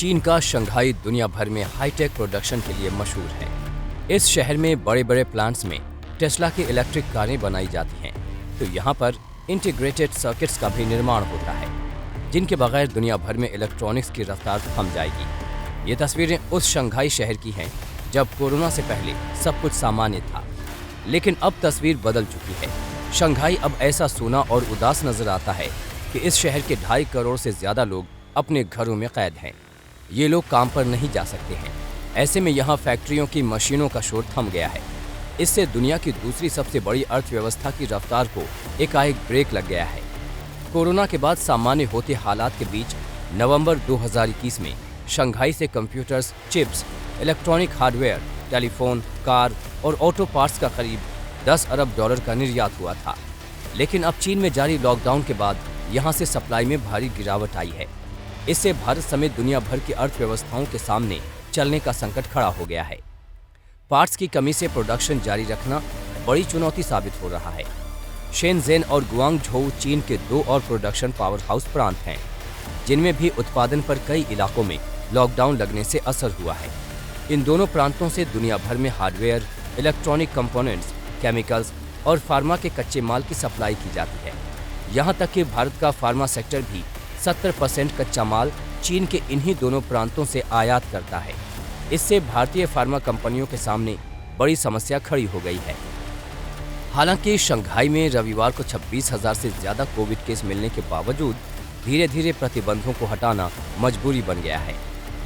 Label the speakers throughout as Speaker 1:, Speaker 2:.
Speaker 1: चीन का शंघाई दुनिया भर में हाईटेक प्रोडक्शन के लिए मशहूर है। इस शहर में बड़े बड़े प्लांट्स में टेस्ला की इलेक्ट्रिक कारें बनाई जाती हैं, तो यहाँ पर इंटीग्रेटेड सर्किट्स का भी निर्माण होता है, जिनके बगैर दुनिया भर में इलेक्ट्रॉनिक्स की रफ्तार थम जाएगी। ये तस्वीरें उस शंघाई शहर की हैं जब कोरोना से पहले सब कुछ सामान्य था, लेकिन अब तस्वीर बदल चुकी है। शंघाई अब ऐसा सूना और उदास नजर आता है कि इस शहर के 2.5 करोड़ से ज्यादा लोग अपने घरों में कैद हैं। ये लोग काम पर नहीं जा सकते हैं। ऐसे में यहाँ फैक्ट्रियों की मशीनों का शोर थम गया है। इससे दुनिया की दूसरी सबसे बड़ी अर्थव्यवस्था की रफ्तार को एकाएक ब्रेक लग गया है। कोरोना के बाद सामान्य होते हालात के बीच नवंबर 2021 में शंघाई से computers, chips, electronic hardware, telephone, car और ऑटो पार्ट्स का करीब $10 अरब का निर्यात हुआ था। लेकिन अब चीन में जारी लॉकडाउन के बाद यहाँ से सप्लाई में भारी गिरावट आई है। इससे भारत समेत दुनिया भर की अर्थव्यवस्थाओं के सामने चलने का संकट खड़ा हो गया है। पार्ट्स की कमी से प्रोडक्शन जारी रखना बड़ी चुनौती साबित हो रहा है। शेनज़ेन और गुआंगझोउ चीन के 2 और प्रोडक्शन पावर हाउस प्रांत हैं, जिनमें भी उत्पादन पर कई इलाकों में लॉकडाउन लगने से असर हुआ है। इन दोनों प्रांतों से दुनिया भर में हार्डवेयर, इलेक्ट्रॉनिक कंपोनेंट्स, केमिकल्स और फार्मा के कच्चे माल की सप्लाई की जाती है। यहाँ तक कि भारत का फार्मा सेक्टर भी 70% कच्चा माल चीन के इन्हीं दोनों प्रांतों से आयात करता है। इससे भारतीय फार्मा कंपनियों के सामने बड़ी समस्या खड़ी हो गई है। हालांकि शंघाई में रविवार को 26,000 से ज़्यादा कोविड केस मिलने के बावजूद धीरे धीरे प्रतिबंधों को हटाना मजबूरी बन गया है।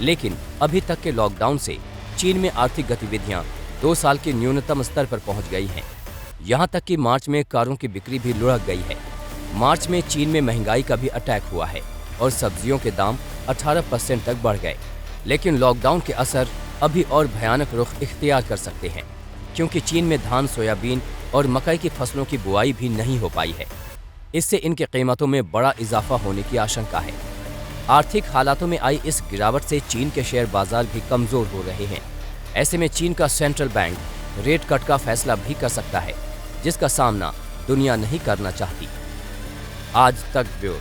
Speaker 1: लेकिन अभी तक के लॉकडाउन से चीन में आर्थिक गतिविधियां 2 साल के न्यूनतम स्तर पर पहुंच गई हैं। यहां तक कि मार्च में कारों की बिक्री भी लुढ़क गई है। मार्च में चीन में महंगाई का भी अटैक हुआ है और सब्जियों के दाम 18% तक बढ़ गए। लेकिन लॉकडाउन के असर अभी और भयानक रुख इख्तियार कर सकते हैं, क्योंकि चीन में धान, सोयाबीन और मकई की फसलों की बुआई भी नहीं हो पाई है। इससे इनकी कीमतों में बड़ा इजाफा होने की आशंका है। आर्थिक हालातों में आई इस गिरावट से चीन के शेयर बाजार भी कमजोर हो रहे हैं। ऐसे में चीन का सेंट्रल बैंक रेट कट का फैसला भी कर सकता है, जिसका सामना दुनिया नहीं करना चाहती। आज तक ब्यूरो।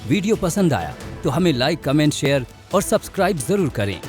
Speaker 2: वीडियो पसंद आया तो हमें लाइक, कमेंट, शेयर और सब्सक्राइब जरूर करें।